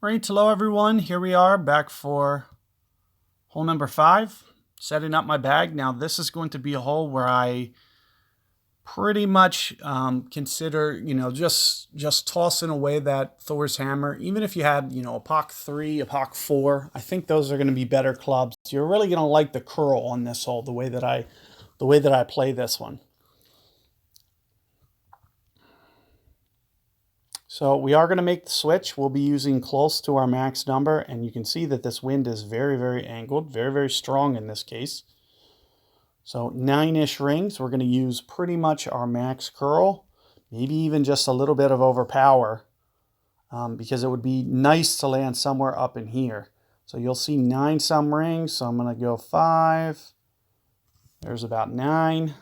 Right, hello everyone. Here we are back for hole number 5, setting up my bag. Now this is going to be a hole where I pretty much consider, just tossing away that Thor's hammer. Even if you had, a Pak 3, a Pak 4, I think those are going to be better clubs. You're really going to like the curl on this hole, the way that I play this one. So we are going to make the switch. We'll be using close to our max number, and you can see that this wind is very, very angled, very, very strong in this case. So 9-ish rings, we're going to use pretty much our max curl, maybe even just a little bit of overpower, because it would be nice to land somewhere up in here. So you'll see 9 some rings, so I'm going to go 5. There's about 9.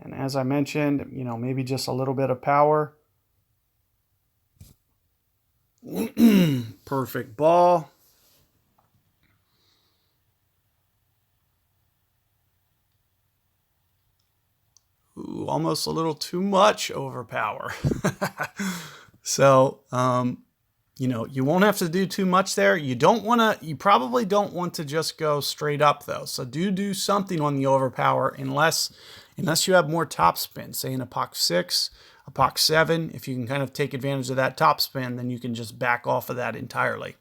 And as I mentioned, maybe just a little bit of power. Perfect ball. Ooh, almost a little too much overpower. So, you won't have to do too much there. You probably don't want to just go straight up though. So do something on the overpower unless you have more top spin, say in a Pak 6, a Pak 7. If you can kind of take advantage of that top spin, then you can just back off of that entirely.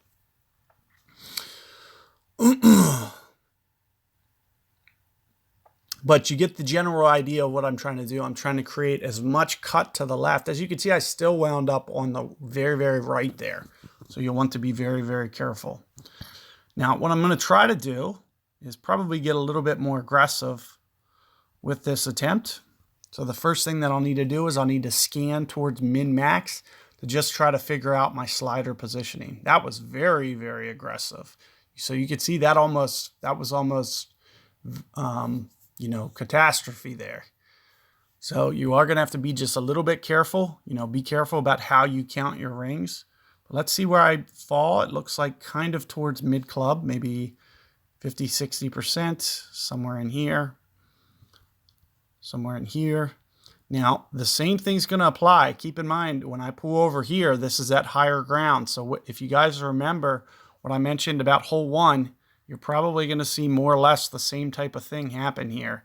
But you get the general idea of what I'm trying to do. I'm trying to create as much cut to the left. As you can see, I still wound up on the very, very right there. So you'll want to be very, very careful. Now, what I'm going to try to do is probably get a little bit more aggressive with this attempt. So the first thing that I'll need to do is I'll need to scan towards min-max to just try to figure out my slider positioning. That was very, very aggressive. So you could see that was almost catastrophe there. So you are going to have to be just a little bit careful. Be careful about how you count your rings. But let's see where I fall. It looks like kind of towards mid-club, maybe 50, 60%, somewhere in here. Somewhere in here. Now, the same thing's going to apply. Keep in mind, when I pull over here, this is at higher ground. So if you guys remember what I mentioned about hole 1, you're probably going to see more or less the same type of thing happen here.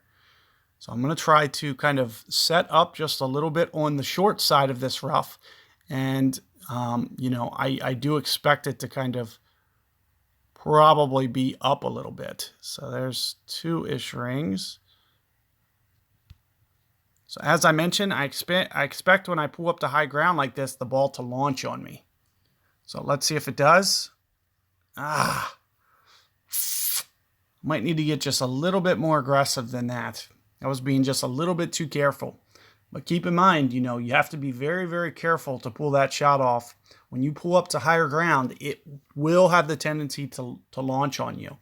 So I'm going to try to kind of set up just a little bit on the short side of this rough. And, I do expect it to kind of probably be up a little bit. So there's 2-ish rings. So as I mentioned, I expect when I pull up to high ground like this, the ball to launch on me. So let's see if it does. Might need to get just a little bit more aggressive than that. I was being just a little bit too careful. But keep in mind, you have to be very, very careful to pull that shot off. When you pull up to higher ground, it will have the tendency to launch on you.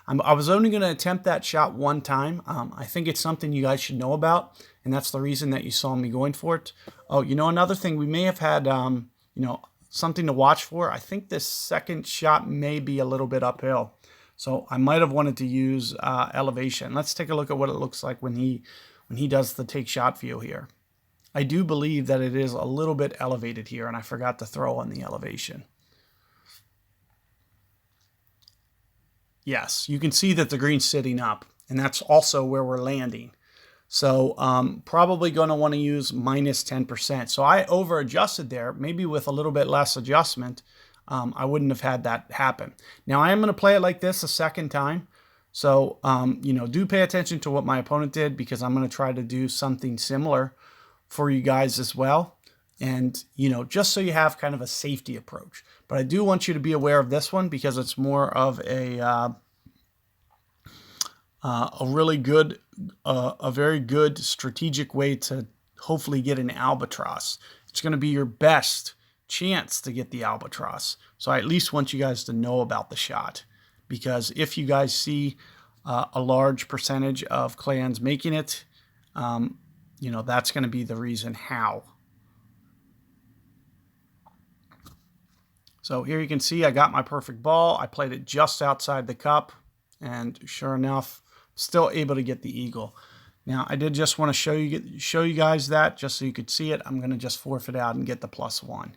I was only going to attempt that shot one time. I think it's something you guys should know about, and that's the reason that you saw me going for it. Oh, another thing, we may have had, something to watch for. I think this second shot may be a little bit uphill. So I might have wanted to use elevation. Let's take a look at what it looks like when he does the take shot view here. I do believe that it is a little bit elevated here, and I forgot to throw on the elevation. Yes, you can see that the green's sitting up, and that's also where we're landing. So probably going to want to use minus 10%. So I over adjusted there, maybe with a little bit less adjustment. I wouldn't have had that happen. Now I am going to play it like this a second time. So, do pay attention to what my opponent did, because I'm going to try to do something similar for you guys as well. And, just so you have kind of a safety approach. But I do want you to be aware of this one, because it's more of a really good, a very good strategic way to hopefully get an albatross. It's going to be your best chance to get the albatross. So I at least want you guys to know about the shot, because if you guys see a large percentage of clans making it, that's going to be the reason how. So here you can see I got my perfect ball. I played it just outside the cup, and sure enough, still able to get the eagle. Now, I did just want to show you guys that just so you could see it. I'm going to just forfeit out and get the +1.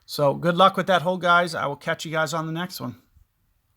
So good luck with that hole, guys. I will catch you guys on the next one.